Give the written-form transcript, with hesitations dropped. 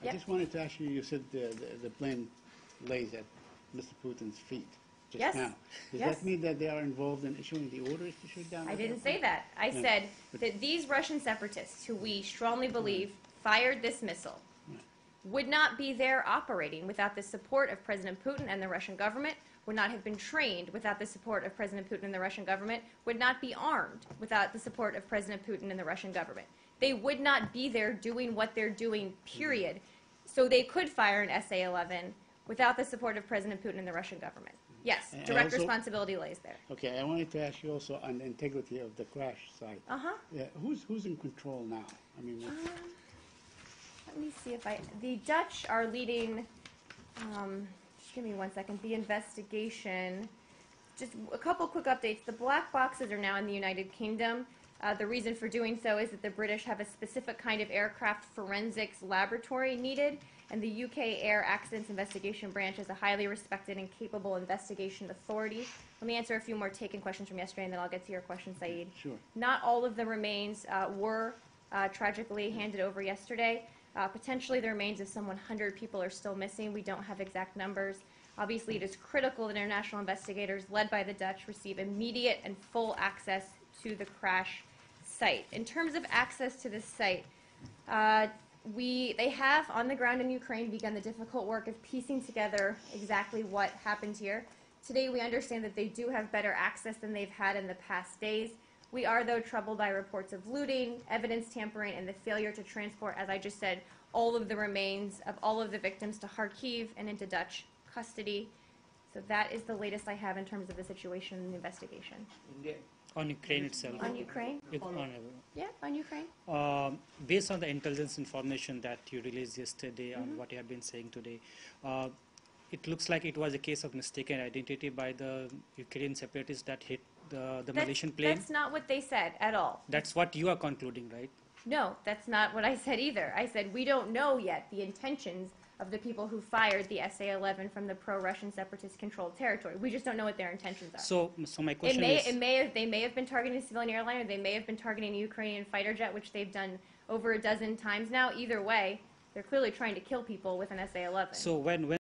I Yep. just wanted to ask you, you said the plane lays at Mr. Putin's feet just Yes. now. Does Yes. that mean that they are involved in issuing the orders to shoot down? I the didn't airplane? say that. I Yeah. said that these Russian separatists, who we strongly believe fired this missile, Right. would not be there operating without the support of President Putin and the Russian government, would not have been trained without the support of President Putin and the Russian government, would not be armed without the support of President Putin and the Russian government. They would not be there doing what they're doing, period. So they could fire an SA-11 without the support of President Putin and the Russian government. Yes, And direct also- responsibility lays there. Okay, I wanted to ask you also on the integrity of the crash site. Uh-huh. Yeah, who's in control now? I mean, Let me see if the Dutch are leading, just give me 1 second, the investigation. Just a couple quick updates. The black boxes are now in the United Kingdom. The reason for doing so is that the British have a specific kind of aircraft forensics laboratory needed, and the UK Air Accidents Investigation Branch is a highly respected and capable investigation authority. Let me answer a few more taken questions from yesterday, and then I'll get to your question, Saeed. Sure. Not all of the remains were tragically handed over yesterday. Potentially the remains of some 100 people are still missing. We don't have exact numbers. Obviously, it is critical that international investigators, led by the Dutch, receive immediate and full access to the crash site. In terms of access to this site, they have, on the ground in Ukraine, begun the difficult work of piecing together exactly what happened here. Today, we understand that they do have better access than they've had in the past days. We are, though, troubled by reports of looting, evidence tampering, and the failure to transport, as I just said, all of the remains of all of the victims to Kharkiv and into Dutch custody. So that is the latest I have in terms of the situation and the investigation. On Ukraine itself. On Ukraine? Yeah, on Ukraine. Based on the intelligence information that you released yesterday and what you have been saying today, it looks like it was a case of mistaken identity by the Ukrainian separatists that hit the Malaysian plane. That's not what they said at all. That's what you are concluding, right? No, that's not what I said either. I said we don't know yet the intentions of the people who fired the SA-11 from the pro-Russian separatist-controlled territory. We just don't know what their intentions are. So my question is... They may have been targeting a civilian airline, or they may have been targeting a Ukrainian fighter jet, which they've done over a dozen times now. Either way, they're clearly trying to kill people with an SA-11. So when